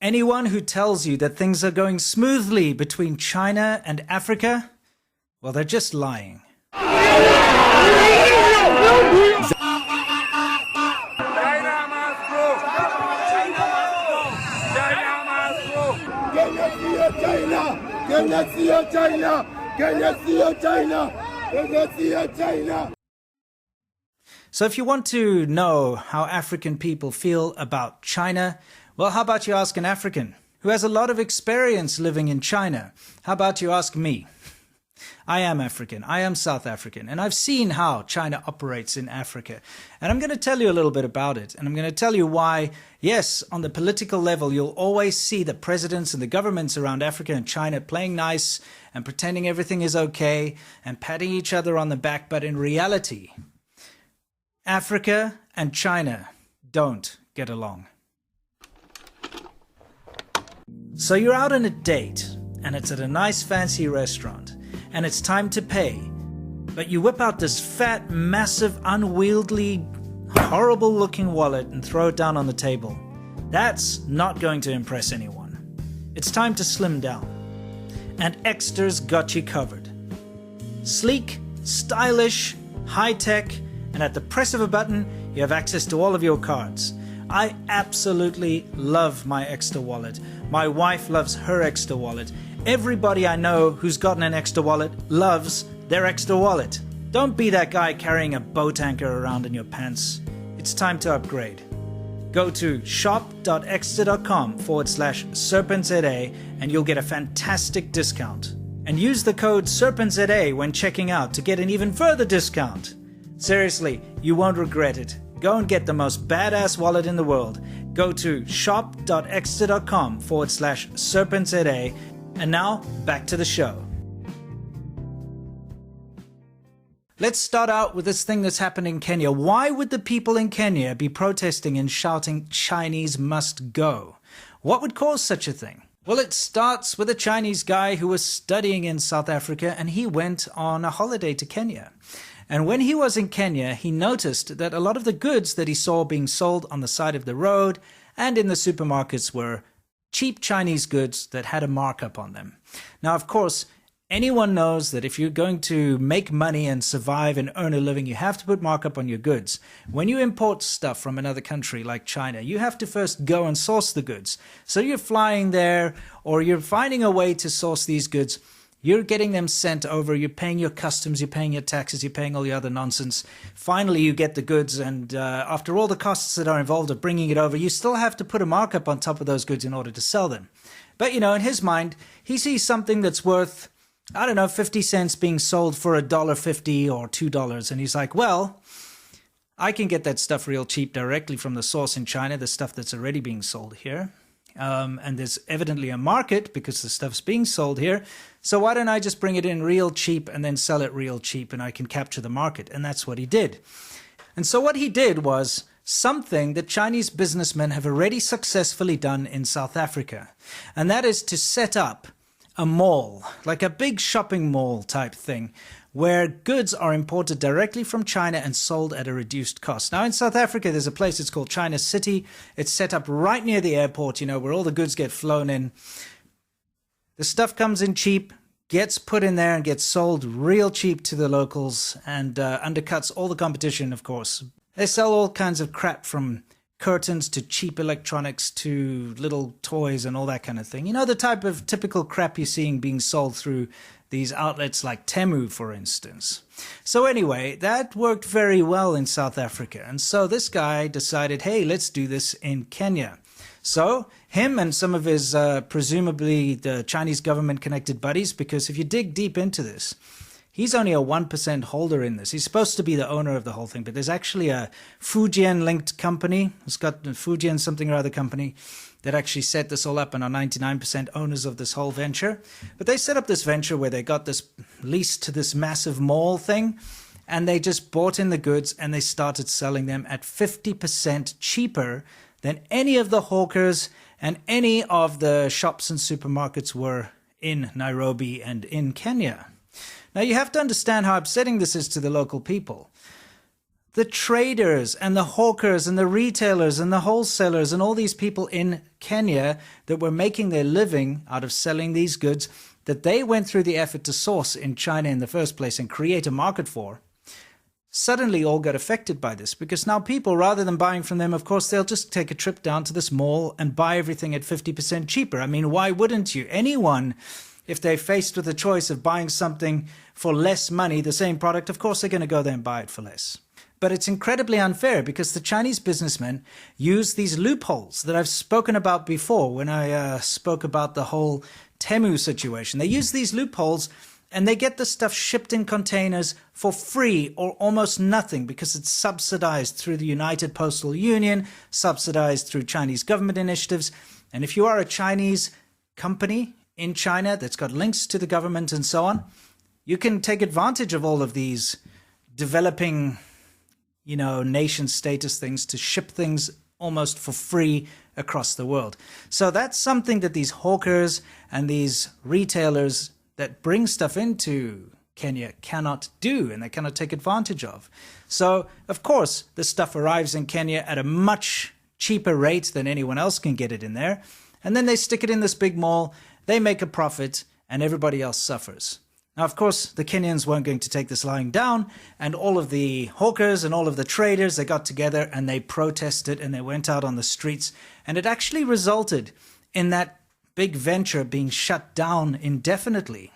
Anyone who tells you that things are going smoothly between China and Africa, well, they're just lying. So if you want to know how African people feel about China, well, how about you ask an African who has a lot of experience living in China? How about you ask me? I am African, I am South African, and I've seen how China operates in Africa. And I'm going to tell you a little bit about it, and I'm going to tell you why, yes, on the political level, you'll always see the presidents and the governments around Africa and China playing nice and pretending everything is okay and patting each other on the back, but in reality, Africa and China don't get along. So you're out on a date, and it's at a nice fancy restaurant, and it's time to pay, but you whip out this fat, massive, unwieldy, horrible-looking wallet and throw it down on the table. That's not going to impress anyone. It's time to slim down, and Exter's got you covered. Sleek, stylish, high-tech, and at the press of a button, you have access to all of your cards. I absolutely love my Exter wallet. My wife loves her Exter wallet. Everybody I know who's gotten an Exter wallet loves their Exter wallet. Don't be that guy carrying a boat anchor around in your pants. It's time to upgrade. Go to shop.exter.com/SerpentZA and you'll get a fantastic discount. And use the code SerpentZA when checking out to get an even further discount. Seriously, you won't regret it. Go and get the most badass wallet in the world. Go to shop.exter.com/SerpentZA. And now, back to the show. Let's start out with this thing that's happened in Kenya. Why would the people in Kenya be protesting and shouting, "Chinese must go"? What would cause such a thing? Well, it starts with a Chinese guy who was studying in South Africa, and he went on a holiday to Kenya. And when he was in Kenya, he noticed that a lot of the goods that he saw being sold on the side of the road and in the supermarkets were cheap Chinese goods that had a markup on them. Now, of course, anyone knows that if you're going to make money and survive and earn a living, you have to put markup on your goods. When you import stuff from another country like China, you have to first go and source the goods. So you're flying there, or you're finding a way to source these goods. You're getting them sent over, you're paying your customs, you're paying your taxes, you're paying all the other nonsense. Finally, you get the goods, and after all the costs that are involved of bringing it over, you still have to put a markup on top of those goods in order to sell them. But, you know, in his mind, he sees something that's worth, I don't know, 50 cents being sold for $1.50 or $2. And he's like, well, I can get that stuff real cheap directly from the source in China, the stuff that's already being sold here. And there's evidently a market because the stuff's being sold here. So why don't I just bring it in real cheap and then sell it real cheap, and I can capture the market? And that's what he did. And so what he did was something that Chinese businessmen have already successfully done in South Africa. And that is to set up a mall, like a big shopping mall type thing, where goods are imported directly from China and sold at a reduced cost. Now in South Africa, there's a place, it's called China City. It's set up right near the airport, you know, where all the goods get flown in. The stuff comes in cheap, gets put in there and gets sold real cheap to the locals, and undercuts all the competition, of course. They sell all kinds of crap, from curtains to cheap electronics to little toys and all that kind of thing. You know, the type of typical crap you're seeing being sold through these outlets like Temu, for instance. So anyway, that worked very well in South Africa. And so this guy decided, hey, let's do this in Kenya. So him and some of his presumably the Chinese government connected buddies, because if you dig deep into this, he's only a 1% holder in this. He's supposed to be the owner of the whole thing, but there's actually a Fujian-linked company. It's got Fujian something or other company that actually set this all up and are 99% owners of this whole venture. But they set up this venture where they got this lease to this massive mall thing, and they just bought in the goods and they started selling them at 50% cheaper than any of the hawkers and any of the shops and supermarkets were in Nairobi and in Kenya. Now, you have to understand how upsetting this is to the local people. the traders and the hawkers and the retailers and the wholesalers and all these people in Kenya that were making their living out of selling these goods that they went through the effort to source in China in the first place and create a market for, suddenly all got affected by this, because now people, rather than buying from them, of course, they'll just take a trip down to this mall and buy everything at 50% cheaper. I mean, why wouldn't you? Anyone, if they're faced with the choice of buying something for less money, the same product, of course, they're going to go there and buy it for less. But it's incredibly unfair because the Chinese businessmen use these loopholes that I've spoken about before when I spoke about the whole Temu situation. They use these loopholes and they get the stuff shipped in containers for free or almost nothing because it's subsidized through the United Postal Union, subsidized through Chinese government initiatives. And if you are a Chinese company in China that's got links to the government and so on, you can take advantage of all of these developing, nation status things to ship things almost for free across the world. So that's something that these hawkers and these retailers that bring stuff into Kenya cannot do, and they cannot take advantage of. So, of course, the stuff arrives in Kenya at a much cheaper rate than anyone else can get it in there. And then they stick it in this big mall, they make a profit, and everybody else suffers. Now, of course, the Kenyans weren't going to take this lying down, and all of the hawkers and all of the traders, they got together and they protested and they went out on the streets, and it actually resulted in that big venture being shut down indefinitely.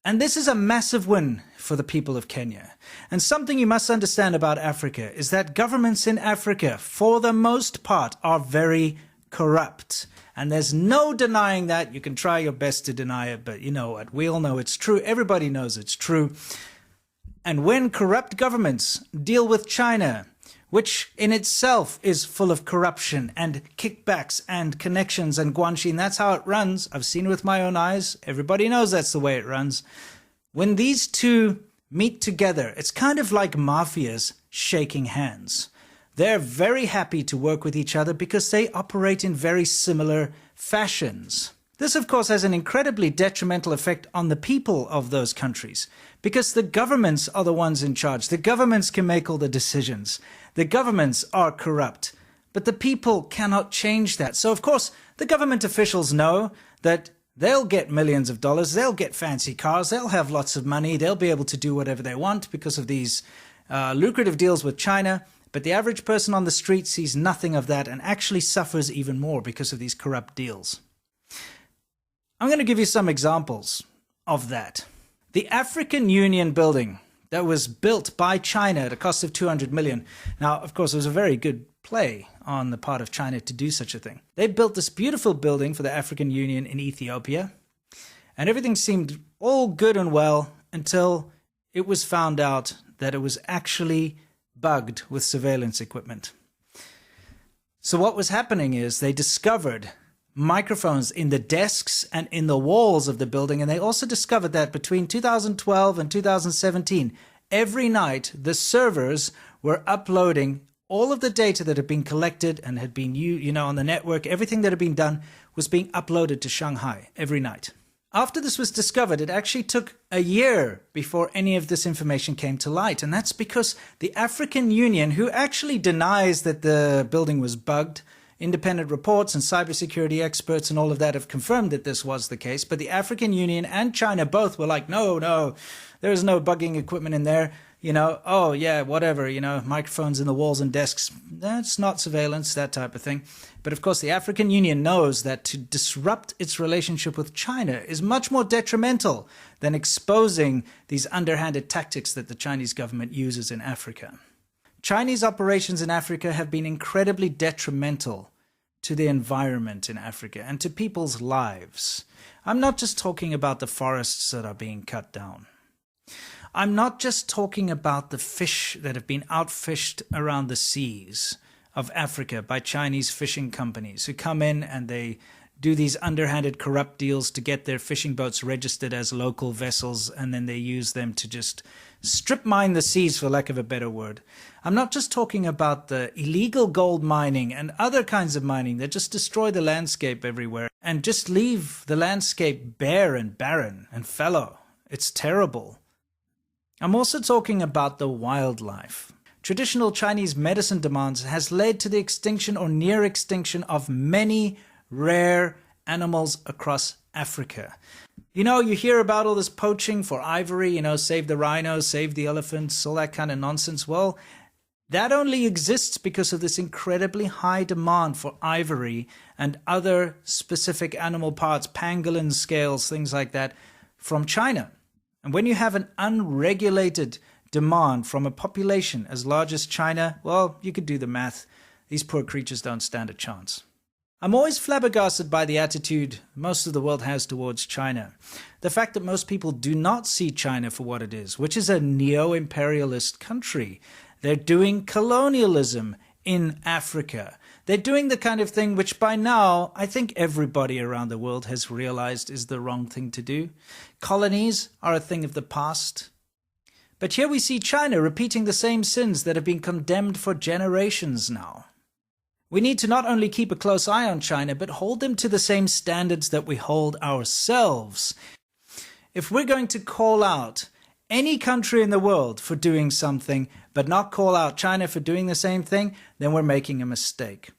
And this is a massive win for the people of Kenya. And something you must understand about Africa is that governments in Africa, for the most part, are very corrupt. And there's no denying that. You can try your best to deny it, but you know what? We all know it's true. Everybody knows it's true. And when corrupt governments deal with China, which in itself is full of corruption and kickbacks and connections and guanxin, that's how it runs. I've seen it with my own eyes. Everybody knows that's the way it runs. When these two meet together, it's kind of like mafias shaking hands. They're very happy to work with each other because they operate in very similar fashions. This, of course, has an incredibly detrimental effect on the people of those countries because the governments are the ones in charge. The governments can make all the decisions. The governments are corrupt, but the people cannot change that. So, of course, the government officials know that they'll get millions of dollars, they'll get fancy cars, they'll have lots of money, they'll be able to do whatever they want because of these lucrative deals with China. But the average person on the street sees nothing of that and actually suffers even more because of these corrupt deals. I'm going to give you some examples of that. The African Union building that was built by China at a cost of 200 million. Now, of course, it was a very good play on the part of China to do such a thing. They built this beautiful building for the African Union in Ethiopia, and everything seemed all good and well until it was found out that it was actually bugged with surveillance equipment. So what was happening is they discovered microphones in the desks and in the walls of the building, and they also discovered that between 2012 and 2017, every night the servers were uploading all of the data that had been collected and had been on the network. Everything that had been done was being uploaded to Shanghai every night. After this was discovered, it actually took a year before any of this information came to light. And that's because the African Union, who actually denies that the building was bugged, independent reports and cybersecurity experts and all of that have confirmed that this was the case. But the African Union and China both were like, no, there's no bugging equipment in there. Oh yeah, whatever, microphones in the walls and desks. That's not surveillance, that type of thing. But of course, the African Union knows that to disrupt its relationship with China is much more detrimental than exposing these underhanded tactics that the Chinese government uses in Africa. Chinese operations in Africa have been incredibly detrimental to the environment in Africa and to people's lives. I'm not just talking about the forests that are being cut down. I'm not just talking about the fish that have been outfished around the seas of Africa by Chinese fishing companies who come in and they do these underhanded corrupt deals to get their fishing boats registered as local vessels, and then they use them to just strip mine the seas, for lack of a better word. I'm not just talking about the illegal gold mining and other kinds of mining that just destroy the landscape everywhere and just leave the landscape bare and barren and fallow. It's terrible. I'm also talking about the wildlife. traditional Chinese medicine demands has led to the extinction or near extinction of many rare animals across Africa. You know, you hear about all this poaching for ivory, you know, save the rhinos, save the elephants, all that kind of nonsense. Well, that only exists because of this incredibly high demand for ivory and other specific animal parts, pangolin scales, things like that, from China. And when you have an unregulated demand from a population as large as China, well, you could do the math. These poor creatures don't stand a chance. I'm always flabbergasted by the attitude most of the world has towards China. The fact that most people do not see China for what it is, which is a neo-imperialist country. They're doing colonialism in Africa. They're doing the kind of thing which by now I think everybody around the world has realized is the wrong thing to do. Colonies are a thing of the past. But here we see China repeating the same sins that have been condemned for generations now. We need to not only keep a close eye on China, but hold them to the same standards that we hold ourselves. If we're going to call out any country in the world for doing something, but not call out China for doing the same thing, then we're making a mistake.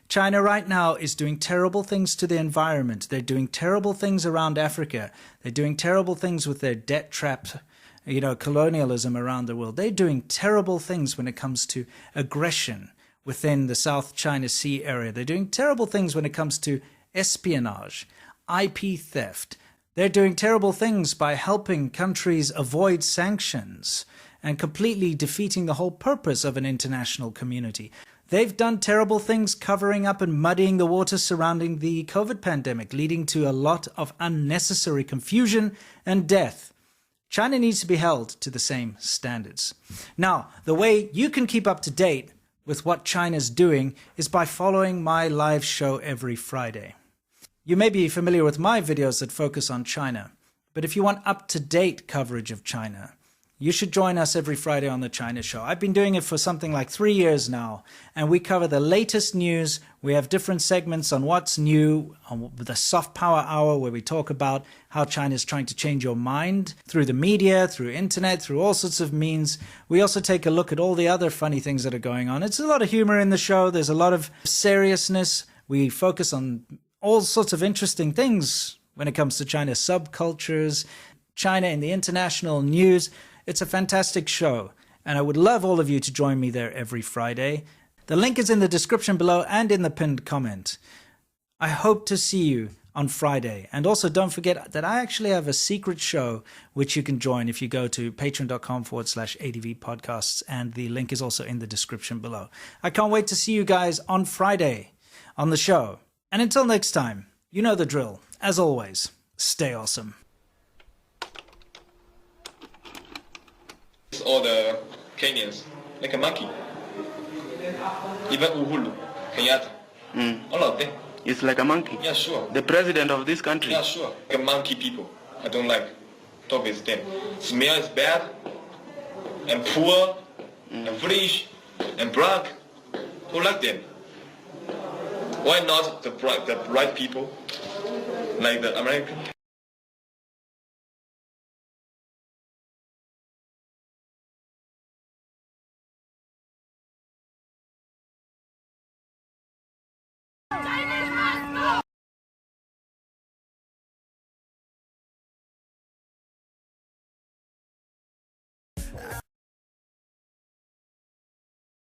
China right now is doing terrible things to the environment. They're doing terrible things around Africa. They're doing terrible things with their debt-trapped, colonialism around the world. They're doing terrible things when it comes to aggression within the South China Sea area. They're doing terrible things when it comes to espionage, IP theft. They're doing terrible things by helping countries avoid sanctions and completely defeating the whole purpose of an international community. They've done terrible things covering up and muddying the waters surrounding the COVID pandemic, leading to a lot of unnecessary confusion and death. China needs to be held to the same standards. Now, the way you can keep up to date with what China's doing is by following my live show every Friday. You may be familiar with my videos that focus on China, but if you want up-to-date coverage of China, you should join us every Friday on the China Show. I've been doing it for something like 3 years now, and we cover the latest news. We have different segments on what's new, on the Soft Power Hour, where we talk about how China is trying to change your mind through the media, through internet, through all sorts of means. We also take a look at all the other funny things that are going on. It's a lot of humor in the show. There's a lot of seriousness. We focus on all sorts of interesting things when it comes to China subcultures, China in the international news. It's a fantastic show, and I would love all of you to join me there every Friday. The link is in the description below and in the pinned comment. I hope to see you on Friday. And also don't forget that I actually have a secret show which you can join if you go to patreon.com/ADV podcasts, and the link is also in the description below. I can't wait to see you guys on Friday on the show. And until next time, you know the drill. As always, stay awesome. All the Kenyans, like a monkey. Even Uhuru, Kenyatta. All of them. It's like a monkey. Yeah, sure. The president of this country. Yeah, sure. Like a monkey people. I don't like. Talk with them. Smell is bad, and poor, and foolish, and black. Who like them? Why not the right people, like the American?